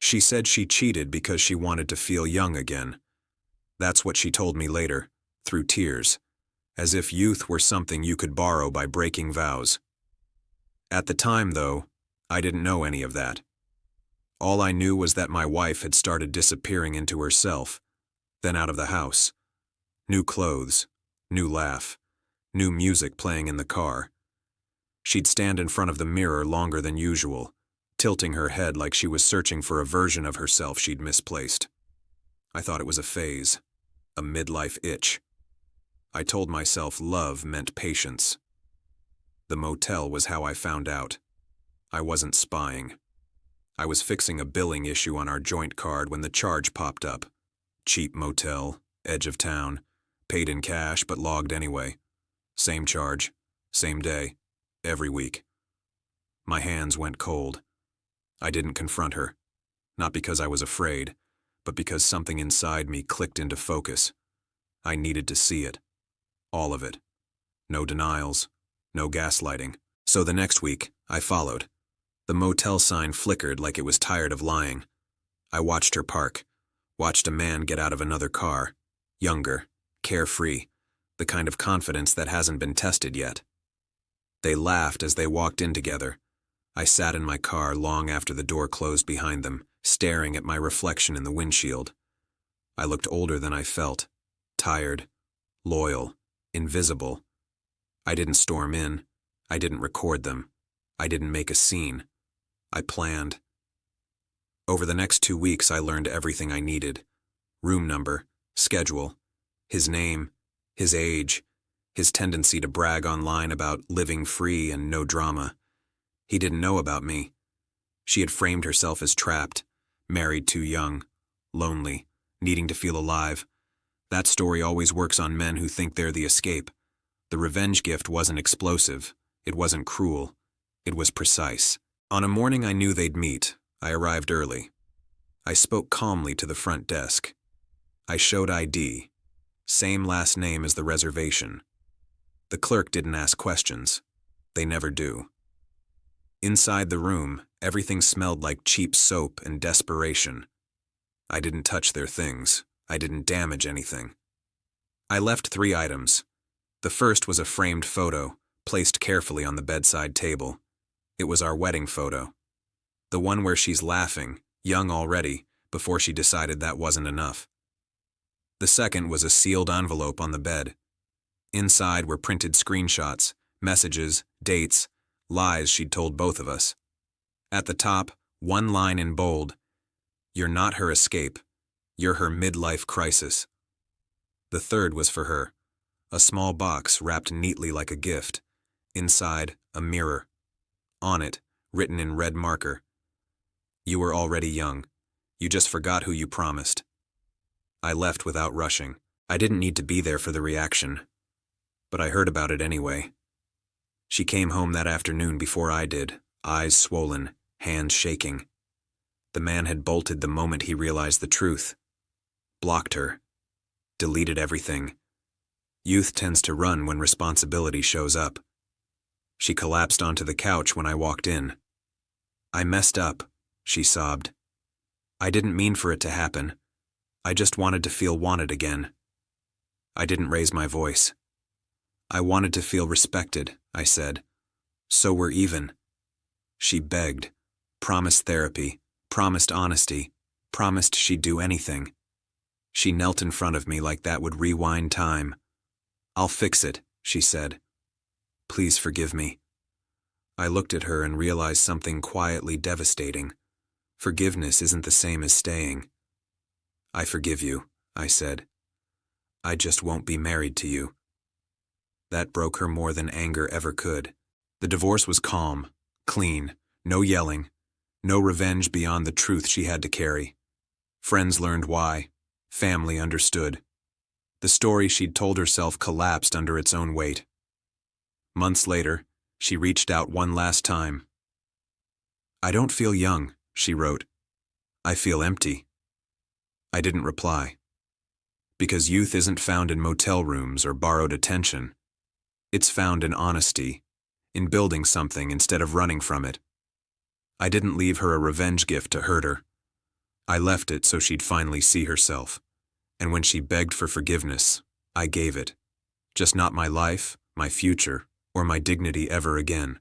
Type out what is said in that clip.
She said she cheated because she wanted to feel young again. That's what she told me later, through tears, as if youth were something you could borrow by breaking vows. At the time, though, I didn't know any of that. All I knew was that my wife had started disappearing into herself, then out of the house. New clothes, new laugh, new music playing in the car. She'd stand in front of the mirror longer than usual, tilting her head like she was searching for a version of herself she'd misplaced. I thought it was a phase, a midlife itch. I told myself love meant patience. The motel was how I found out. I wasn't spying. I was fixing a billing issue on our joint card when the charge popped up. Cheap motel, edge of town, paid in cash but logged anyway. Same charge, same day, every week. My hands went cold. I didn't confront her, not because I was afraid, but because something inside me clicked into focus. I needed to see it. All of it. No denials, no gaslighting. So the next week, I followed. The motel sign flickered like it was tired of lying. I watched her park, watched a man get out of another car, younger, carefree, the kind of confidence that hasn't been tested yet. They laughed as they walked in together. I sat in my car long after the door closed behind them, staring at my reflection in the windshield. I looked older than I felt, tired, loyal, invisible. I didn't storm in. I didn't record them. I didn't make a scene. I planned. Over the next 2 weeks, I learned everything I needed. Room number, schedule, his name, his age, his tendency to brag online about living free and no drama. He didn't know about me. She had framed herself as trapped, married too young, lonely, needing to feel alive. That story always works on men who think they're the escape. The revenge gift wasn't explosive. It wasn't cruel. It was precise. On a morning I knew they'd meet, I arrived early. I spoke calmly to the front desk. I showed ID. Same last name as the reservation. The clerk didn't ask questions. They never do. Inside the room, everything smelled like cheap soap and desperation. I didn't touch their things. I didn't damage anything. I left 3 items. The first was a framed photo, placed carefully on the bedside table. It was our wedding photo. The one where she's laughing, young already, before she decided that wasn't enough. The second was a sealed envelope on the bed. Inside were printed screenshots, messages, dates, lies she'd told both of us. At the top, one line in bold: "You're not her escape. You're her midlife crisis." The third was for her. A small box wrapped neatly like a gift. Inside, a mirror. On it, written in red marker: "You were already young. You just forgot who you promised." I left without rushing. I didn't need to be there for the reaction. But I heard about it anyway. She came home that afternoon before I did, eyes swollen, hands shaking. The man had bolted the moment he realized the truth. Blocked her. Deleted everything. Youth tends to run when responsibility shows up. She collapsed onto the couch when I walked in. "I messed up," she sobbed. "I didn't mean for it to happen. I just wanted to feel wanted again." I didn't raise my voice. "I wanted to feel respected," I said. "So we're even." She begged, promised therapy, promised honesty, promised she'd do anything. She knelt in front of me like that would rewind time. "I'll fix it," she said. "Please forgive me." I looked at her and realized something quietly devastating. Forgiveness isn't the same as staying. "I forgive you," I said. "I just won't be married to you." That broke her more than anger ever could. The divorce was calm, clean, no yelling, no revenge beyond the truth she had to carry. Friends learned why. Family understood. The story she'd told herself collapsed under its own weight. Months later, she reached out one last time. "I don't feel young," she wrote. "I feel empty." I didn't reply. Because youth isn't found in motel rooms or borrowed attention. It's found in honesty, in building something instead of running from it. I didn't leave her a revenge gift to hurt her. I left it so she'd finally see herself. And when she begged for forgiveness, I gave it. Just not my life, my future, or my dignity ever again.